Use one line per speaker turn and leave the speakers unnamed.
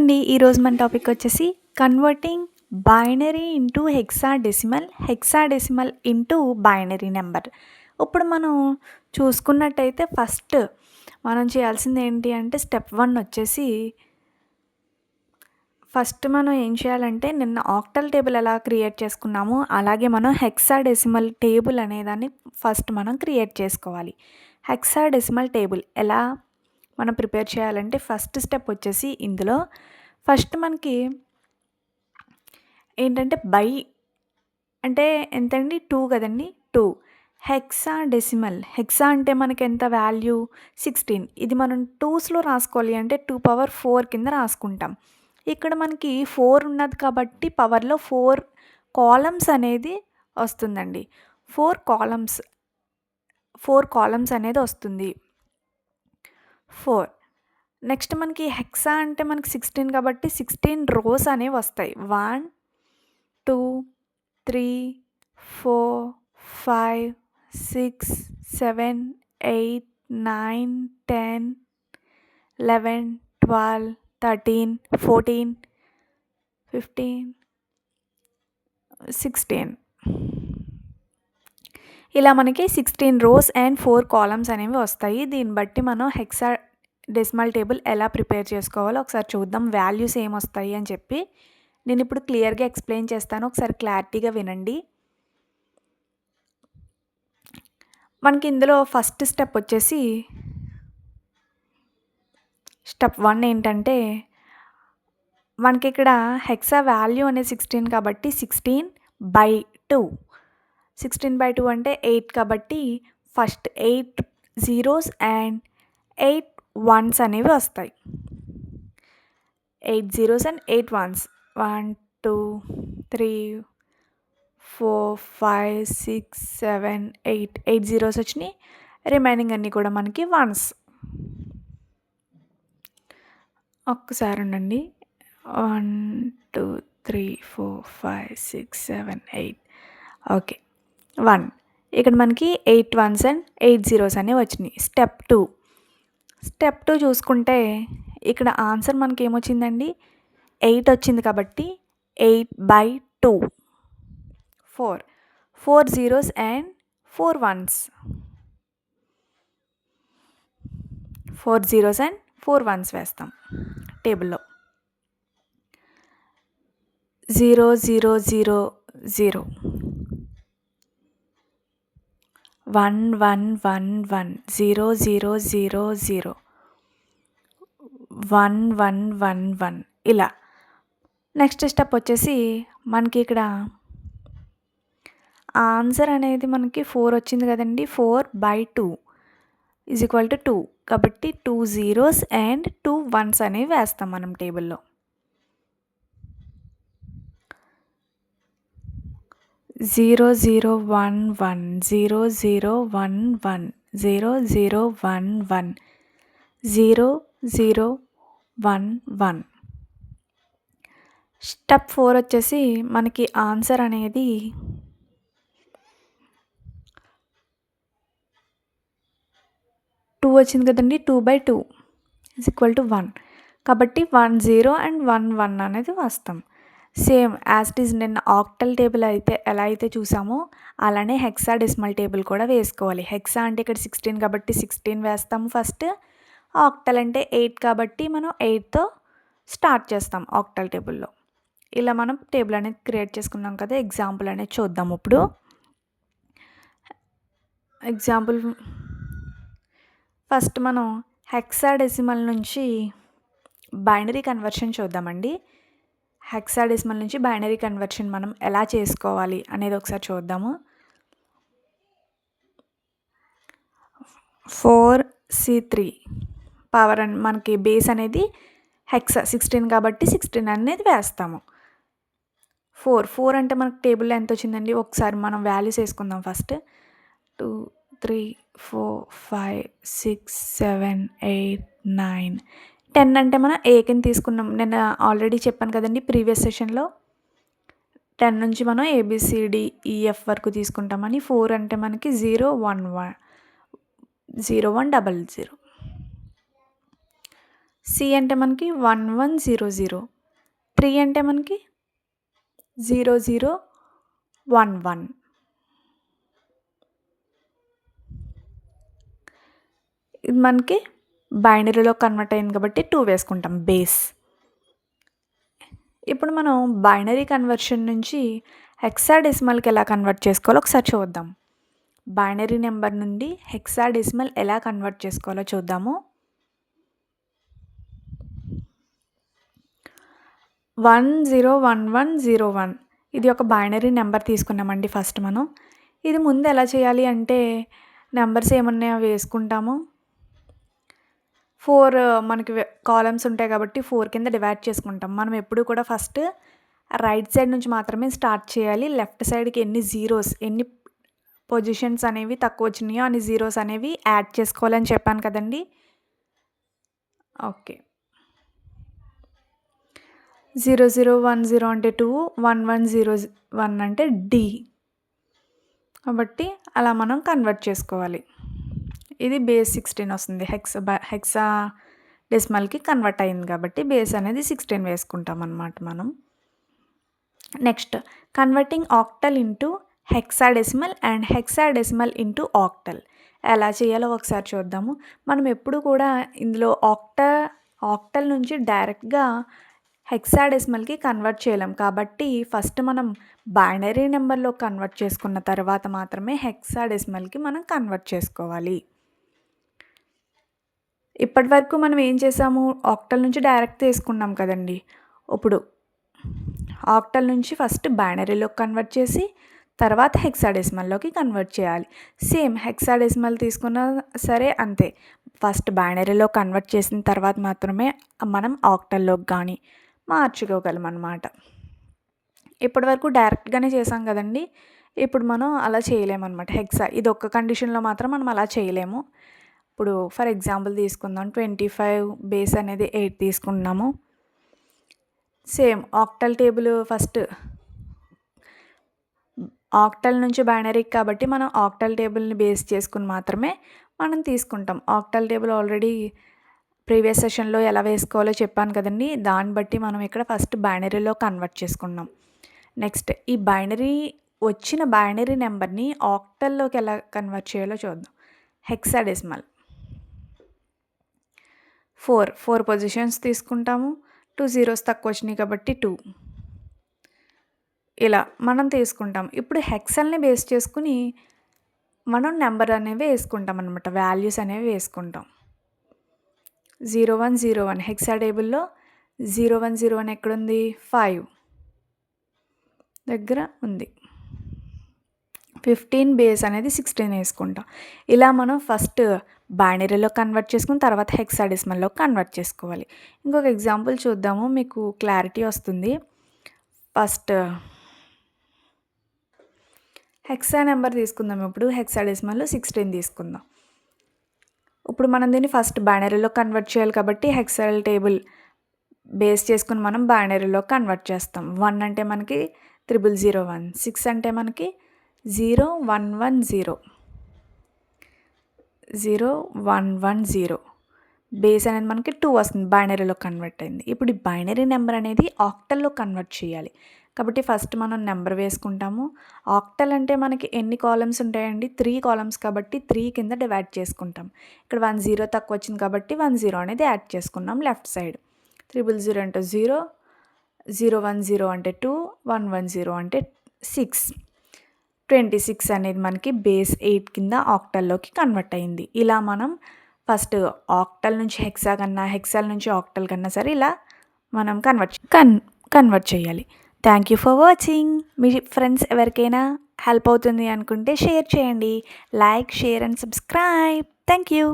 అండి. ఈరోజు మన టాపిక్ వచ్చేసి converting binary into hexadecimal, hexadecimal into binary number. ఇప్పుడు మనం చూసుకున్నట్టయితే ఫస్ట్ మనం చేయాల్సింది ఏంటి అంటే స్టెప్ 1 వచ్చేసి ఫస్ట్ మనం ఏం చేయాలంటే నిన్న ఆక్టల్ టేబుల్ ఎలా క్రియేట్ చేసుకున్నామో అలాగే మనం హెక్సాడెసిమల్ టేబుల్ అనేదాన్ని ఫస్ట్ మనం క్రియేట్ చేసుకోవాలి. హెక్సాడెసిమల్ టేబుల్ ఎలా మనం ప్రిపేర్ చేయాలంటే ఫస్ట్ స్టెప్ వచ్చేసి ఇందులో ఫస్ట్ మనకి ఏంటంటే బై అంటే ఎంతండి 2 కదండి 2 హెక్సా అంటే మనకి ఎంత వాల్యూ 16. ఇది మనం 2స్లో రాసుకోవాలి అంటే 2^4 కింద రాసుకుంటాం. ఇక్కడ మనకి 4 ఉన్నది కాబట్టి పవర్లో 4 కాలమ్స్ అనేది వస్తుందండి. 4 కాలమ్స్ అనేది వస్తుంది. 4 నెక్స్ట్ మనకి హెక్సా అంటే మనకి 16 కాబట్టి 16 రోస్ అనేవి వస్తాయి. 1 2 3 4 5 6 7 8 9 10 11 12 13 14 15 16 ఇలా మనకి 16 రోస్ అండ్ 4 కాలమ్స్ అనేవి వస్తాయి. దీన్ని బట్టి మనం హెక్సాడెసిమల్ టేబుల్ ఎలా ప్రిపేర్ చేసుకోవాలో ఒకసారి చూద్దాం. వాల్యూస్ ఏమొస్తాయి అని చెప్పి నేను ఇప్పుడు క్లియర్గా ఎక్స్ప్లెయిన్ చేస్తాను. ఒకసారి క్లారిటీగా వినండి. మనకి ఇందులో ఫస్ట్ స్టెప్ వచ్చేసి స్టెప్ 1 ఏంటంటే మనకి ఇక్కడ హెక్సా వాల్యూ అనేది 16 కాబట్టి 16/2. 16/2 అంటే 8 కాబట్టి ఫస్ట్ 8 జీరోస్ అండ్ 8 వన్స్ అనేవి వస్తాయి. 8 జీరోస్ అండ్ 8 వన్స్ 1 2 3 4 5 6 7 8 జీరోస్ వచ్చినాయి. రిమైనింగ్ అన్నీ కూడా మనకి వన్స్. ఒక్కసారి ఉండండి. 1 2 3 4 5 6 7 8 ఓకే 1 ఇక్కడ మనకి 8 వన్స్ అండ్ 8 జీరోస్ అనేవి వచ్చినాయి. స్టెప్ 2 చూసుకుంటే ఇక్కడ ఆన్సర్ మనకి ఏమొచ్చిందండి 8 వచ్చింది కాబట్టి 8/2 4 zeros and 4 once 4 zeros and 4 once వేస్తాం టేబుల్లో. 0 0 0 0 1 1 1 1 0 0 0 0 1 1 1 1 ఇలా. నెక్స్ట్ స్టెప్ వచ్చేసి మనకి ఇక్కడ ఆన్సర్ అనేది మనకి 4 వచ్చింది కదండి. 4/2 = 2 కాబట్టి 2 జీరోస్ అండ్ 2 వన్స్ అనేవి వేస్తాం మనం టేబుల్లో. 0 0 1 1 0 0 1 1 0 0 1 1 0 0 1 1. స్టెప్ 4 వచ్చేసి మనకి ఆన్సర్ అనేది 2 వచ్చింది కదండి. 2/2 = 1 కాబట్టి 1 0 అండ్ 1 1 అనేది వస్తాం. సేమ్ యాజ్ ఇట్ ఈజ్ నిన్న ఆక్టల్ టేబుల్ అయితే ఎలా అయితే చూసామో అలానే హెక్సాడెసిమల్ టేబుల్ కూడా వేసుకోవాలి. హెక్సా అంటే ఇక్కడ 16 కాబట్టి 16 వేస్తాము ఫస్ట్. ఆక్టల్ అంటే 8 కాబట్టి మనం 8తో స్టార్ట్ చేస్తాం ఆక్టల్ టేబుల్లో. ఇలా మనం టేబుల్ అనేది క్రియేట్ చేసుకున్నాం కదా. ఎగ్జాంపుల్ అనేది చూద్దాం ఇప్పుడు. ఎగ్జాంపుల్ ఫస్ట్ మనం హెక్సాడెసిమల్ నుంచి బైనరీ కన్వర్షన్ చూద్దామండి. హెక్సాడెసిమల్ నుంచి బైనరీ కన్వర్షన్ మనం ఎలా చేసుకోవాలి అనేది ఒకసారి చూద్దాము. 4C3 పవర్ మనకి బేస్ అనేది హెక్సా 16 కాబట్టి 16 అనేది వేస్తాము. 4 అంటే మనకి టేబుల్లో ఎంత వచ్చిందండి ఒకసారి మనం వాల్యూస్ వేసుకుందాం ఫస్ట్. 2 3 4 5 6 7 8 9 10 అంటే మనం ఏ కింద తీసుకున్నాం. నేను ఆల్రెడీ చెప్పాను కదండి ప్రీవియస్ సెషన్లో. 10 నుంచి మనం ABCDEF వరకు తీసుకుంటామని. 4 అంటే మనకి 0 1 1 0 1 0 0. సి అంటే మనకి 1100. 3 అంటే మనకి 0011. ఇది మనకి బైనరీలో కన్వర్ట్ అయింది కాబట్టి 2 వేసుకుంటాం బేస్. ఇప్పుడు మనం బైనరీ కన్వర్షన్ నుంచి హెక్సాడెసిమల్కి ఎలా కన్వర్ట్ చేసుకోవాలో ఒకసారి చూద్దాం. బైనరీ నెంబర్ నుండి హెక్సాడెసిమల్ ఎలా కన్వర్ట్ చేసుకోవాలో చూద్దాము. 101101 ఇది ఒక బైనరీ నెంబర్ తీసుకున్నామండి ఫస్ట్ మనం. ఇది ముందు ఎలా చేయాలి అంటే నెంబర్స్ ఏమున్నాయో వేసుకుంటాము. 4 మనకి కాలమ్స్ ఉంటాయి కాబట్టి 4 కింద డివైడ్ చేసుకుంటాం. మనం ఎప్పుడు కూడా ఫస్ట్ రైట్ సైడ్ నుంచి మాత్రమే స్టార్ట్ చేయాలి. లెఫ్ట్ సైడ్కి ఎన్ని పొజిషన్స్ అనేవి తక్కువ వచ్చినాయో అన్ని జీరోస్ అనేవి యాడ్ చేసుకోవాలని చెప్పాను కదండి. ఓకే. 0010 అంటే 2, 1101 అంటే డి. కాబట్టి అలా మనం కన్వర్ట్ చేసుకోవాలి. ఇది బేస్ 16 వస్తుంది. హెక్సా డెసిమల్కి కన్వర్ట్ అయింది కాబట్టి బేస్ అనేది 16 వేసుకుంటాం అన్నమాట మనం. Next converting octal into hexadecimal and hexadecimal into octal ఎలా చేయాలో ఒకసారి చూద్దాము. మనం ఎప్పుడు కూడా ఇందులో ఆక్టల్ నుంచి డైరెక్ట్గా హెక్సాడెసిమల్కి కన్వర్ట్ చేయలేం కాబట్టి ఫస్ట్ మనం బైనరీ నెంబర్లో కన్వర్ట్ చేసుకున్న తర్వాత మాత్రమే హెక్సాడెసిమల్కి మనం కన్వర్ట్ చేసుకోవాలి. ఇప్పటి వరకు మనం ఏం చేసాము, ఆక్టల్ నుంచి డైరెక్ట్ తీసుకున్నాం కదండి. ఇప్పుడు ఆక్టల్ నుంచి ఫస్ట్ బైనరీలోకి కన్వర్ట్ చేసి తర్వాత హెక్సాడెసిమల్లోకి కన్వర్ట్ చేయాలి. సేమ్ హెక్సాడెసిమల్ తీసుకున్నా సరే అంతే. ఫస్ట్ బైనరీలో కన్వర్ట్ చేసిన తర్వాత మాత్రమే మనం ఆక్టల్లోకి కానీ మార్చుకోగలం అన్నమాట. ఇప్పటి వరకు డైరెక్ట్గానే చేసాం కదండి. ఇప్పుడు మనం అలా చేయలేమన్నమాట. ఇది ఒక్క కండిషన్లో మాత్రం మనం అలా చేయలేము. ఇప్పుడు ఫర్ ఎగ్జాంపుల్ తీసుకుందాం. 25 బేస్ అనేది 8 తీసుకున్నాము. Same octal table first octal నుంచి బైనరీకి కాబట్టి మనం ఆక్టల్ టేబుల్ని బేస్ చేసుకుని మాత్రమే మనం తీసుకుంటాం. ఆక్టల్ టేబుల్ ఆల్రెడీ ప్రీవియస్ సెషన్లో ఎలా వేసుకోవాలో చెప్పాను కదండి. దాన్ని బట్టి మనం ఇక్కడ ఫస్ట్ బైనరీలో కన్వర్ట్ చేసుకున్నాం. నెక్స్ట్ ఈ వచ్చిన బైనరీ నెంబర్ని ఆక్టల్లోకి ఎలా కన్వర్ట్ చేయాలో చూద్దాం. హెక్సాడెసిమల్ 4 పొజిషన్స్ తీసుకుంటాము. 2 జీరోస్ తక్కువ వచ్చినాయి కాబట్టి 2 ఇలా మనం తీసుకుంటాం. ఇప్పుడు హెక్సల్ని బేస్ చేసుకుని మనం నెంబర్ అనేవి వేసుకుంటాం అన్నమాట. వాల్యూస్ అనేవి వేసుకుంటాం. 0101 హెక్సా టేబుల్లో 0101 ఎక్కడుంది, 5 దగ్గర ఉంది. 15 బేస్ అనేది 16 వేసుకుంటాం. ఇలా మనం ఫస్ట్ బైనరీలో కన్వర్ట్ చేసుకుని తర్వాత హెక్సాడెసిమల్లో కన్వర్ట్ చేసుకోవాలి. ఇంకొక ఎగ్జాంపుల్ చూద్దాము, మీకు క్లారిటీ వస్తుంది. ఫస్ట్ హెక్సా నెంబర్ తీసుకుందాం. ఇప్పుడు హెక్సాడెసిమల్లో 16 తీసుకుందాం. ఇప్పుడు మనం దీన్ని ఫస్ట్ బైనరీలో కన్వర్ట్ చేయాలి కాబట్టి హెక్సాల్ టేబుల్ బేస్ చేసుకుని మనం బైనరీలో కన్వర్ట్ చేస్తాం. 1 అంటే మనకి 0001, 6 అంటే మనకి 0110 బేస్ అనేది మనకి 2 వస్తుంది. బైనరీలో కన్వర్ట్ అయింది. ఇప్పుడు ఈ బైనరీ నెంబర్ అనేది ఆక్టల్లో కన్వర్ట్ చేయాలి కాబట్టి ఫస్ట్ మనం నెంబర్ వేసుకుంటాము. ఆక్టల్ అంటే మనకి ఎన్ని కాలమ్స్ ఉంటాయండి, 3 కాలమ్స్ కాబట్టి 3 కింద డివైడ్ చేసుకుంటాం. ఇక్కడ 1 జీరో తక్కువ వచ్చింది కాబట్టి 1 జీరో అనేది యాడ్ చేసుకున్నాం లెఫ్ట్ సైడ్. 000 అంటే 0, 010 అంటే 2, 110 అంటే 6. 26 అనేది మనకి బేస్ 8 కింద ఆక్టల్లోకి కన్వర్ట్ అయింది. ఇలా మనం ఫస్ట్ ఆక్టల్ నుంచి హెక్సా కన్నా, హెక్సాల్ నుంచి ఆక్టల్ కన్నా సరే ఇలా మనం కన్వర్ట్ చేయాలి. Thank you for watching. Me friends ఎవరికైనా హెల్ప్ అవుతుంది అనుకుంటే షేర్ చేయండి. Like, share and subscribe. Thank you.